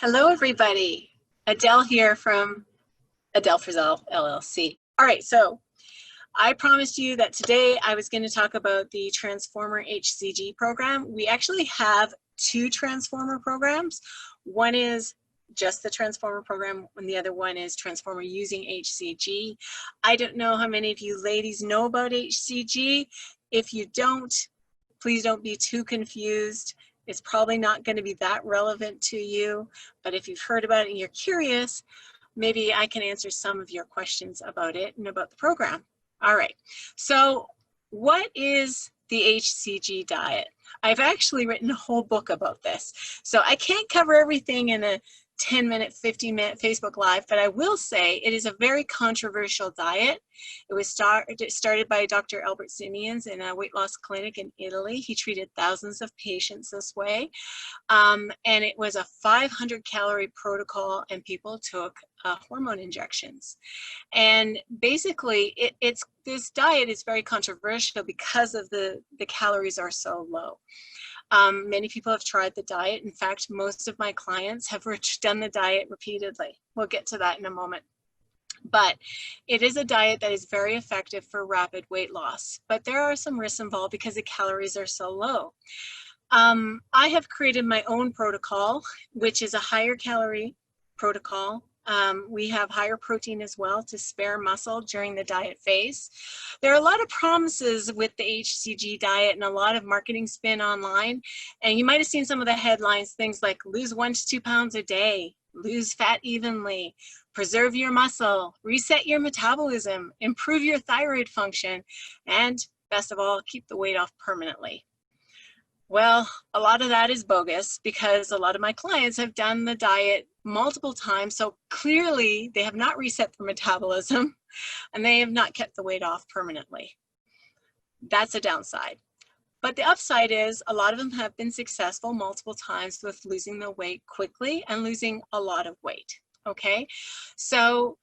Hello, everybody. Adele here from Adele Frizzell, LLC. All right, so I promised you that today I was going to talk about the Transformer HCG program. We actually have two Transformer programs. One is just the Transformer program, and the other one is Transformer using HCG. I don't know how many of you ladies know about HCG. If you don't, please don't be too confused. It's probably not going to be that relevant to you, but if you've heard about it and you're curious, maybe I can answer some of your questions about it and about the program. All right, so what is the HCG diet? I've actually written a whole book about this, so I can't cover everything in a 10-minute, 15-minute Facebook Live, but I will say it is a very controversial diet. It was started by Dr. Albert Siemens in a weight loss clinic in Italy. He treated thousands of patients this way. And it was a 500-calorie protocol, and people took hormone injections. And basically, this diet is very controversial because of the calories are so low. Many people have tried the diet. In fact, most of my clients have done the diet repeatedly. We'll get to that in a moment. But it is a diet that is very effective for rapid weight loss. But there are some risks involved because the calories are so low. I have created my own protocol, which is a higher calorie protocol. We have higher protein as well to spare muscle during the diet phase. There are a lot of promises with the HCG diet and a lot of marketing spin online. And you might have seen some of the headlines, things like lose 1 to 2 pounds a day, lose fat evenly, preserve your muscle, reset your metabolism, improve your thyroid function, and best of all, keep the weight off permanently. Well, a lot of that is bogus because a lot of my clients have done the diet multiple times, so clearly they have not reset their metabolism and they have not kept the weight off permanently. That's a downside. But the upside is a lot of them have been successful multiple times with losing the weight quickly and losing a lot of weight, okay? So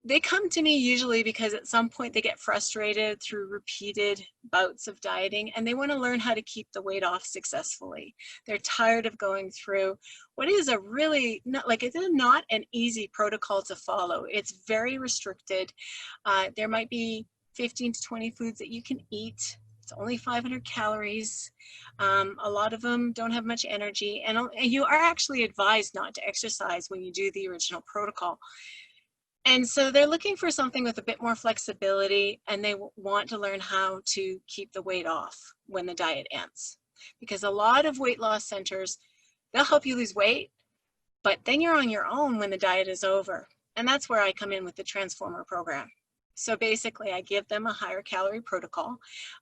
they come to me usually because at some point they get frustrated through repeated bouts of dieting and they want to learn how to keep the weight off successfully. They're tired of going through what is a really, it's not an easy protocol to follow. It's very restricted. There might be 15 to 20 foods that you can eat. It's only 500 calories. A lot of them don't have much energy, and you are actually advised not to exercise when you do the original protocol. And so they're looking for something with a bit more flexibility, and they want to learn how to keep the weight off when the diet ends. Because a lot of weight loss centers, they'll help you lose weight, but then you're on your own when the diet is over. And that's where I come in with the Transformer program. So basically, I give them a higher calorie protocol,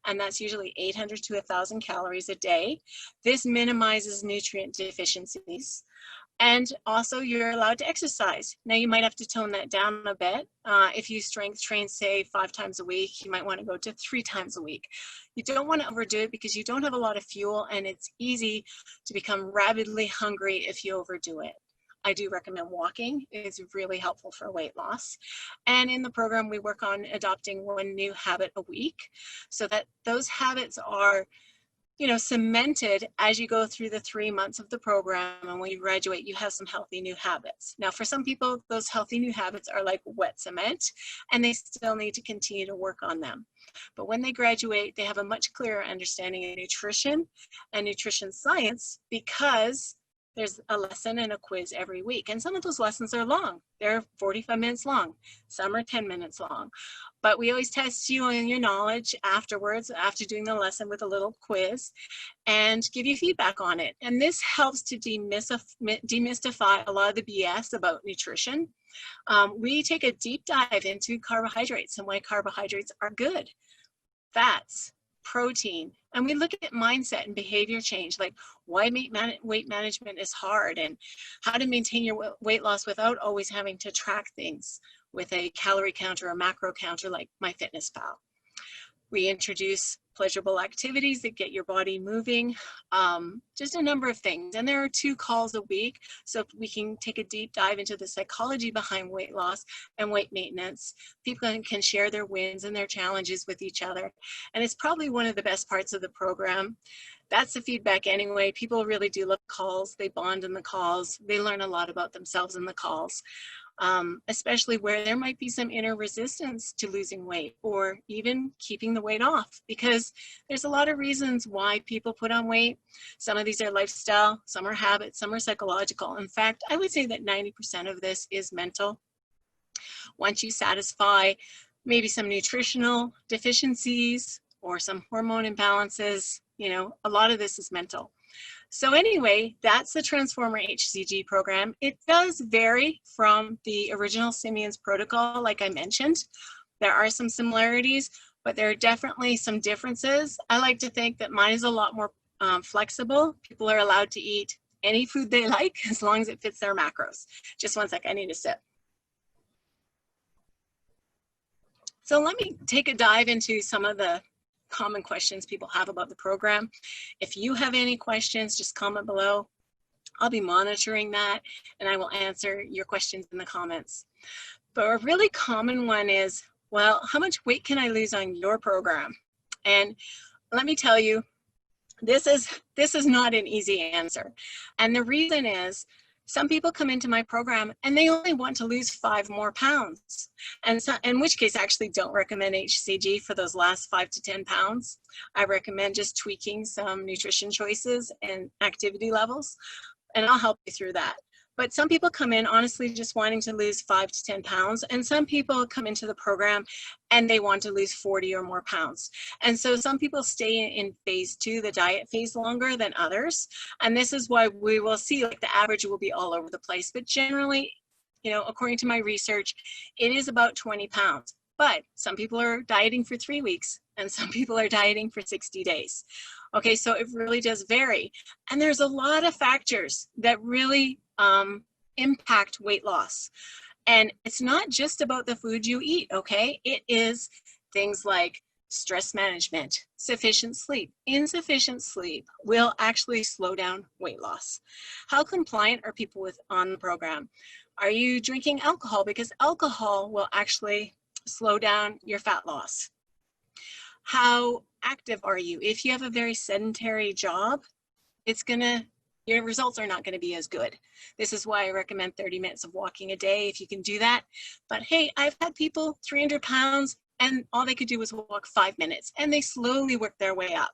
and that's usually 800 to 1,000 calories a day. This minimizes nutrient deficiencies. And also you're allowed to exercise. Now you might have to tone that down a bit. If you strength train, say 5 times a week, you might want to go to 3 times a week. You don't want to overdo it because you don't have a lot of fuel and it's easy to become rabidly hungry if you overdo it. I do recommend walking. It's really helpful for weight loss. And in the program, we work on adopting 1 new habit a week so that those habits are cemented as you go through the 3 months of the program, and when you graduate, you have some healthy new habits. Now, for some people, those healthy new habits are like wet cement, and they still need to continue to work on them. But when they graduate, they have a much clearer understanding of nutrition and nutrition science because there's a lesson and a quiz every week. And some of those lessons are long. They're 45 minutes long. Some are 10 minutes long. But we always test you on your knowledge afterwards, after doing the lesson with a little quiz, and give you feedback on it. And this helps to demystify a lot of the BS about nutrition. We take a deep dive into carbohydrates and why carbohydrates are good. Fats, protein, and we look at mindset and behavior change, like why weight management is hard and how to maintain your weight loss without always having to track things with a calorie counter or macro counter like MyFitnessPal. We introduce pleasurable activities that get your body moving, just a number of things. And there are 2 calls a week, so we can take a deep dive into the psychology behind weight loss and weight maintenance. People can share their wins and their challenges with each other. And it's probably one of the best parts of the program. That's the feedback anyway. People really do love calls. They bond in the calls. They learn a lot about themselves in the calls. Especially where there might be some inner resistance to losing weight or even keeping the weight off, because there's a lot of reasons why people put on weight. Some of these are lifestyle, some are habits, some are psychological. In fact, I would say that 90% of this is mental. Once you satisfy maybe some nutritional deficiencies or some hormone imbalances, you know, a lot of this is mental. So anyway, that's the Transformer HCG program. It does vary from the original Siemens protocol, like I mentioned. There are some similarities, but there are definitely some differences. I like to think that mine is a lot more flexible. People are allowed to eat any food they like as long as it fits their macros. Just one sec, I need a sip. So let me take a dive into some of the common questions people have about the program. If you have any questions, just comment below. I'll be monitoring that and I will answer your questions in the comments. But a really common one is, well, how much weight can I lose on your program? And let me tell you, this is not an easy answer. And the reason is, some people come into my program and they only want to lose 5 more pounds. And so, in which case I actually don't recommend HCG for those last 5 to 10 pounds. I recommend just tweaking some nutrition choices and activity levels, and I'll help you through that. But some people come in honestly just wanting to lose 5 to 10 pounds, and some people come into the program and they want to lose 40 or more pounds. And so some people stay in phase 2, the diet phase, longer than others. And this is why we will see like the average will be all over the place. But generally, you know, according to my research, it is about 20 pounds. But some people are dieting for 3 weeks and some people are dieting for 60 days. Okay, so it really does vary. And there's a lot of factors that really impact weight loss. And it's not just about the food you eat, okay? It is things like stress management, sufficient sleep. Insufficient sleep will actually slow down weight loss. How compliant are people on the program? Are you drinking alcohol? Because alcohol will actually slow down your fat loss. How active are you? If you have a very sedentary job, your results are not going to be as good. This is why I recommend 30 minutes of walking a day if you can do that. But hey, I've had people 300 pounds and all they could do was walk 5 minutes and they slowly work their way up.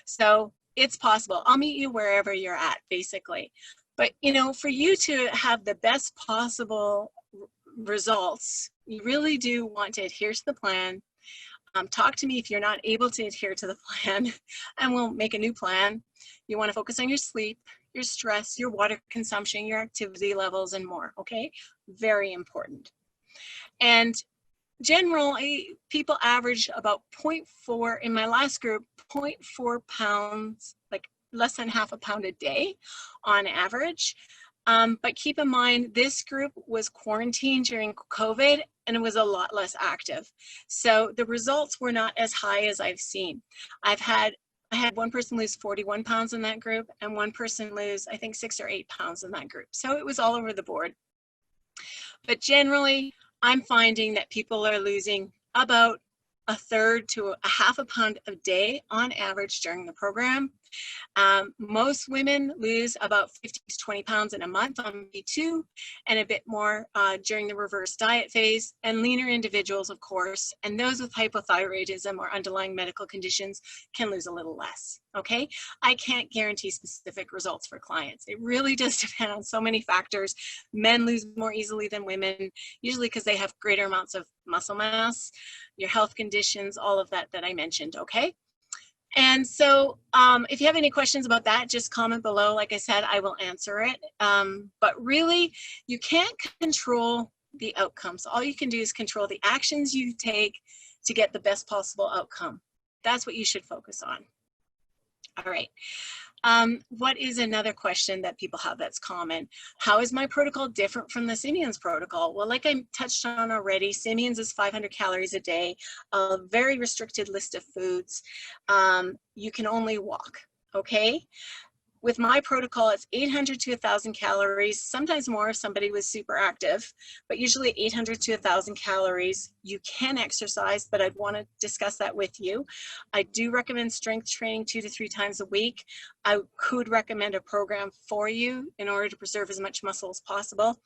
So it's possible. I'll meet you wherever you're at, basically. But you know, for you to have the best possible results, you really do want to adhere to the plan. Talk to me if you're not able to adhere to the plan, and we'll make a new plan. You want to focus on your sleep, your stress, your water consumption, your activity levels, and more, okay? Very important. And generally, people average about 0.4, in my last group, 0.4 pounds, like less than half a pound a day on average. But keep in mind, this group was quarantined during COVID and it was a lot less active. So the results were not as high as I've seen. I had one person lose 41 pounds in that group and one person lose, I think, 6 or 8 pounds in that group. So it was all over the board. But generally, I'm finding that people are losing about 1/3 to 1/2 pound a day on average during the program. Most women lose about 15 to 20 pounds in a month on B2 and a bit more during the reverse diet phase, and leaner individuals, of course, and those with hypothyroidism or underlying medical conditions can lose a little less, okay? I can't guarantee specific results for clients. It really does depend on so many factors. Men lose more easily than women, usually because they have greater amounts of muscle mass, your health conditions, all of that I mentioned, okay? And so if you have any questions about that, just comment below. Like I said, I will answer it. But really, you can't control the outcomes. All you can do is control the actions you take to get the best possible outcome. That's what you should focus on. All right. What is another question that people have that's common? How is my protocol different from the Siemens protocol? Well, like I touched on already, Siemens is 500 calories a day, a very restricted list of foods. You can only walk, okay? With my protocol, it's 800 to 1,000 calories, sometimes more if somebody was super active, but usually 800 to 1,000 calories. You can exercise, but I'd want to discuss that with you. I do recommend strength training 2 to 3 times a week. I could recommend a program for you in order to preserve as much muscle as possible.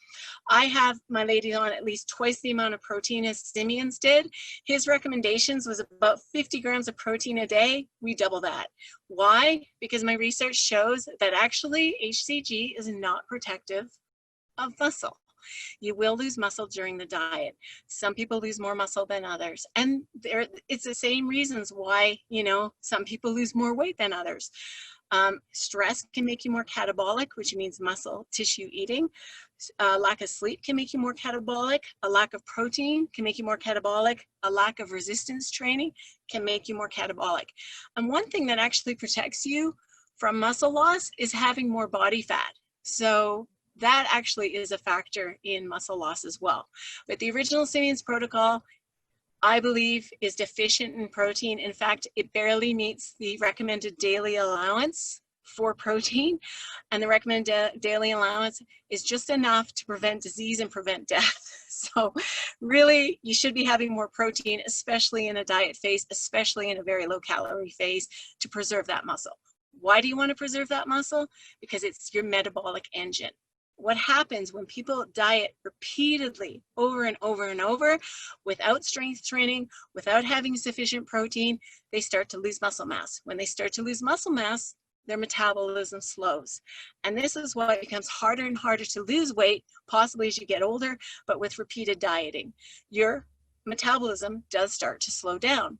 I have my ladies on at least twice the amount of protein as Siemens did. His recommendations was about 50 grams of protein a day. We double that. Why? Because my research shows that actually HCG is not protective of muscle. You will lose muscle during the diet. Some people lose more muscle than others. And it's the same reasons why, you know, some people lose more weight than others. Stress can make you more catabolic, which means muscle tissue eating. Lack of sleep can make you more catabolic. A lack of protein can make you more catabolic. A lack of resistance training can make you more catabolic. And one thing that actually protects you from muscle loss is having more body fat. So that actually is a factor in muscle loss as well. But the original Siemens protocol, I believe, is deficient in protein. In fact, it barely meets the recommended daily allowance for protein. And the recommended daily allowance is just enough to prevent disease and prevent death. So really, you should be having more protein, especially in a diet phase, especially in a very low calorie phase, to preserve that muscle. Why do you want to preserve that muscle? Because it's your metabolic engine. What happens when people diet repeatedly over and over and over without strength training, without having sufficient protein, they start to lose muscle mass. When they start to lose muscle mass, their metabolism slows. And this is why it becomes harder and harder to lose weight, possibly as you get older, but with repeated dieting. Your metabolism does start to slow down.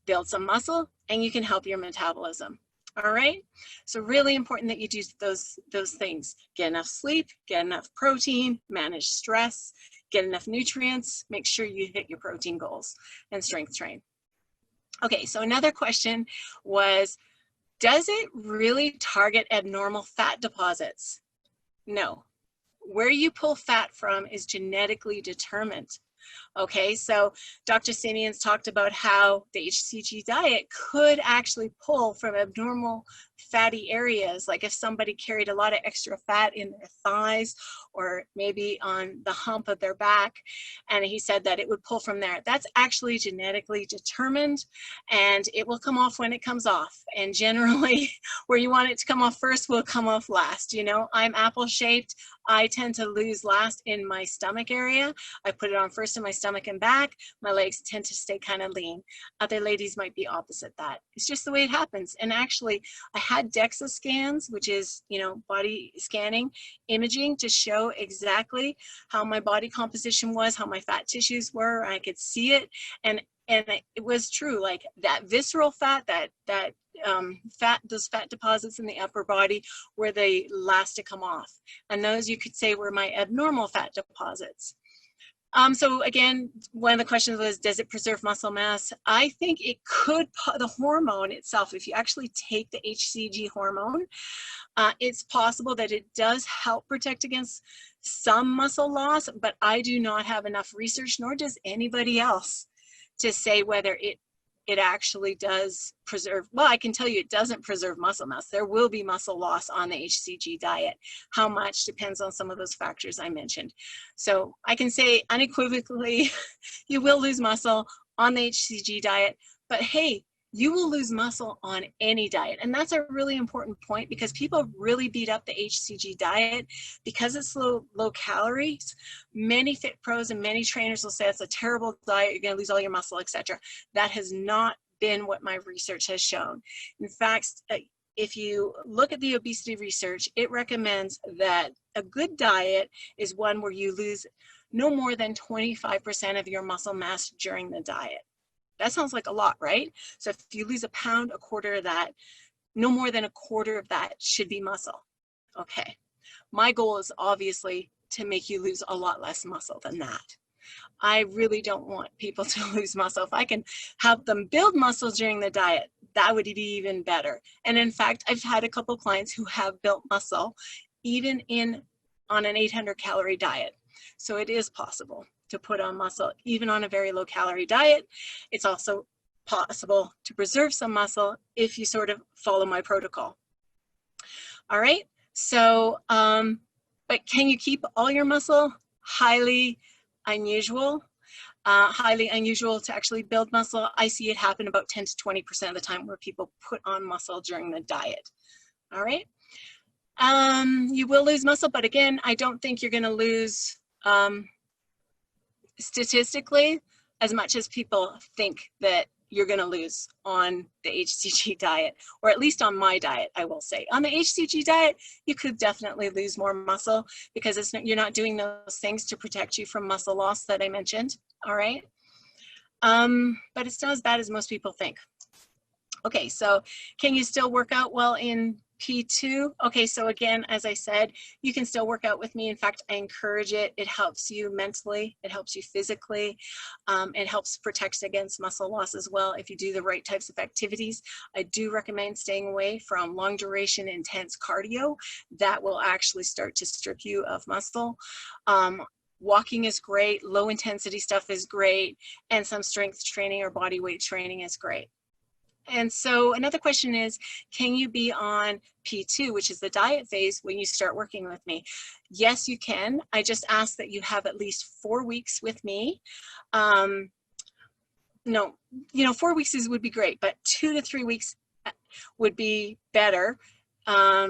Build some muscle and you can help your metabolism. All right, so really important that you do those things. Get enough sleep, get enough protein, manage stress, get enough nutrients, make sure you hit your protein goals, and strength train. Okay, so another question was, does it really target abnormal fat deposits? No. Where you pull fat from is genetically determined. Okay, so Dr. Siemens talked about how the HCG diet could actually pull from abnormal fatty areas, like if somebody carried a lot of extra fat in their thighs or maybe on the hump of their back, and he said that it would pull from there. That's actually genetically determined, and it will come off when it comes off. And generally, where you want it to come off first will come off last. You know, I'm apple-shaped. I tend to lose last in my stomach area. I put it on first in my stomach and back. My legs tend to stay kind of lean. Other ladies might be opposite that. It's just the way it happens. And actually, I had DEXA scans, which is, you know, body scanning, imaging to show exactly how my body composition was, how my fat tissues were. I could see it. And it was true, like that visceral fat, those fat deposits in the upper body were the last to come off. And those you could say were my abnormal fat deposits. So again, one of the questions was, does it preserve muscle mass? I think it could, the hormone itself, if you actually take the HCG hormone, it's possible that it does help protect against some muscle loss, but I do not have enough research, nor does anybody else, to say whether it actually does preserve. Well, I can tell you it doesn't preserve muscle mass. There will be muscle loss on the HCG diet. How much depends on some of those factors I mentioned. So I can say unequivocally, you will lose muscle on the HCG diet, but hey, you will lose muscle on any diet. And that's a really important point, because people really beat up the HCG diet because it's low calories. Many fit pros and many trainers will say it's a terrible diet, you're gonna lose all your muscle, etc. That has not been what my research has shown. In fact, if you look at the obesity research, it recommends that a good diet is one where you lose no more than 25% of your muscle mass during the diet. That sounds like a lot, right? So if you lose a pound, a quarter of that, no more than a quarter of that should be muscle. Okay. My goal is obviously to make you lose a lot less muscle than that. I really don't want people to lose muscle. If I can help them build muscle during the diet, that would be even better. And in fact, I've had a couple clients who have built muscle even on an 800 calorie diet. So it is possible to put on muscle even on a very low calorie diet. It's also possible to preserve some muscle if you sort of follow my protocol. All right, so, but can you keep all your muscle? Highly unusual. Highly unusual to actually build muscle. I see it happen about 10 to 20% of the time where people put on muscle during the diet. All right. You will lose muscle, but again, I don't think you're going to lose statistically as much as people think that you're going to lose on the HCG diet, or at least on my diet, I will say. On the HCG diet, you could definitely lose more muscle because you're not doing those things to protect you from muscle loss that I mentioned, all right? But it's not as bad as most people think. Okay, so can you still work out well in P2? Okay, so again, as I said, you can still work out with me. In fact, I encourage it. It helps you mentally, it helps you physically, it helps protect against muscle loss as well if you do the right types of activities. I do recommend staying away from long duration intense cardio. That will actually start to strip you of muscle. Walking is great, low intensity stuff is great, and some strength training or body weight training is great. And so another question is, can you be on P2, which is the diet phase, when you start working with me? Yes, you can. I just ask that you have at least 4 weeks with me. No, 4 weeks would be great, but 2 to 3 weeks would be better, a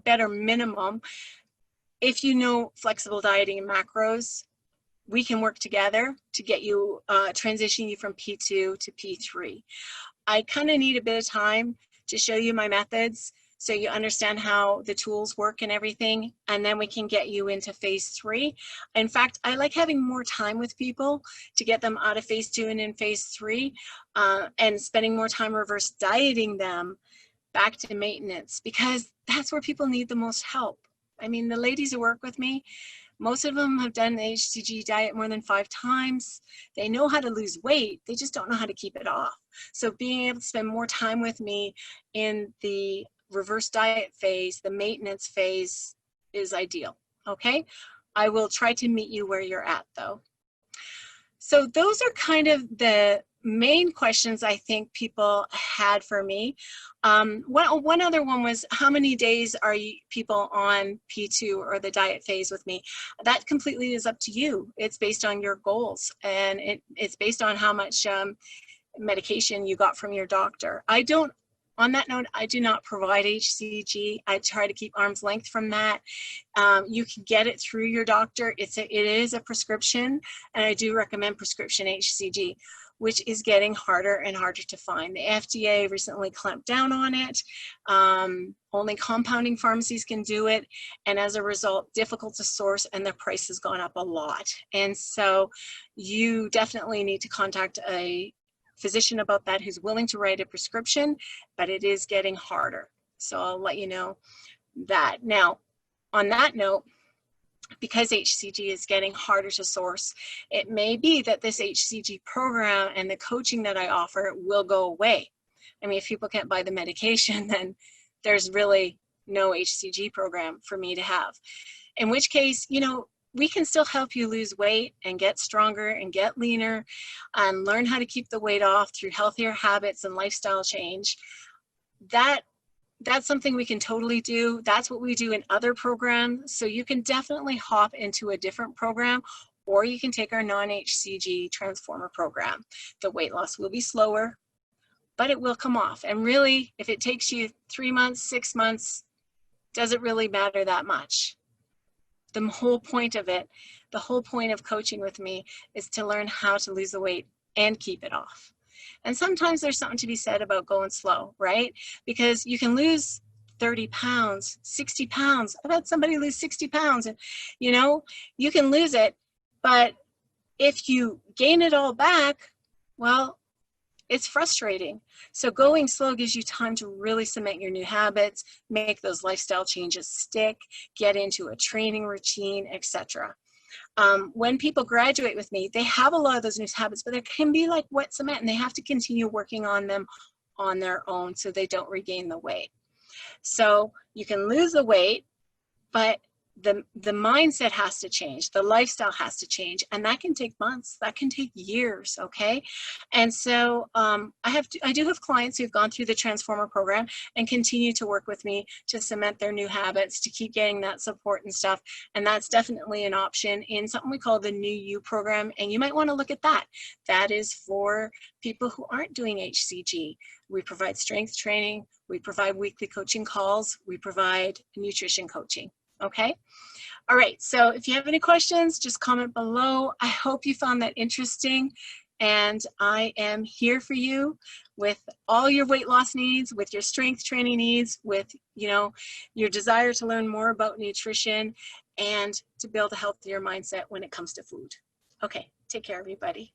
better minimum. If you know flexible dieting and macros, we can work together to get you, transition you from P2 to P3. I kind of need a bit of time to show you my methods so you understand how the tools work and everything, and then we can get you into phase 3. In fact, I like having more time with people to get them out of phase 2 and in phase 3, and spending more time reverse dieting them back to maintenance, because that's where people need the most help. I mean, the ladies who work with me, most of them have done the HCG diet more than 5 times. They know how to lose weight, they just don't know how to keep it off. So being able to spend more time with me in the reverse diet phase, the maintenance phase, is ideal, okay? I will try to meet you where you're at though. So those are kind of the main questions I think people had for me. One other one was, how many days are people on P2 or the diet phase with me? That completely is up to you. It's based on your goals, and it's based on how much medication you got from your doctor. On that note, I do not provide HCG. I try to keep arm's length from that. You can get it through your doctor. It is a prescription, and I do recommend prescription HCG, which is getting harder and harder to find. The FDA recently clamped down on it. Only compounding pharmacies can do it, and as a result, difficult to source, and the price has gone up a lot. And so you definitely need to contact a physician about that who's willing to write a prescription, but it is getting harder. So I'll let you know that. Now, on that note, because HCG is getting harder to source, it may be that this HCG program and the coaching that I offer will go away. I mean, if people can't buy the medication, then there's really no HCG program for me to have. In which case, we can still help you lose weight and get stronger and get leaner and learn how to keep the weight off through healthier habits and lifestyle change. That's something we can totally do. That's what we do in other programs. So you can definitely hop into a different program, or you can take our non-HCG Transformer program. The weight loss will be slower, but it will come off. And really, if it takes you 3 months, 6 months, does it really matter that much? The whole point of it, the whole point of coaching with me, is to learn how to lose the weight and keep it off. And sometimes there's something to be said about going slow, right? Because you can lose 30 pounds, 60 pounds. I've had somebody lose 60 pounds, and you can lose it, but if you gain it all back, well, it's frustrating. So going slow gives you time to really cement your new habits, make those lifestyle changes stick, get into a training routine, etc. When people graduate with me, they have a lot of those new habits, but they can be like wet cement, and they have to continue working on them on their own so they don't regain the weight. So you can lose the weight, but the mindset has to change, the lifestyle has to change, and that can take months, that can take years, okay? And so I do have clients who've gone through the Transformer program and continue to work with me to cement their new habits, to keep getting that support and stuff, and that's definitely an option in something we call the New You program, and you might want to look at that. That is for people who aren't doing HCG. We provide strength training, we provide weekly coaching calls, we provide nutrition coaching. Okay. All right. So if you have any questions, just comment below. I hope you found that interesting. And I am here for you with all your weight loss needs, with your strength training needs, with, you know, your desire to learn more about nutrition and to build a healthier mindset when it comes to food. Okay. Take care, everybody.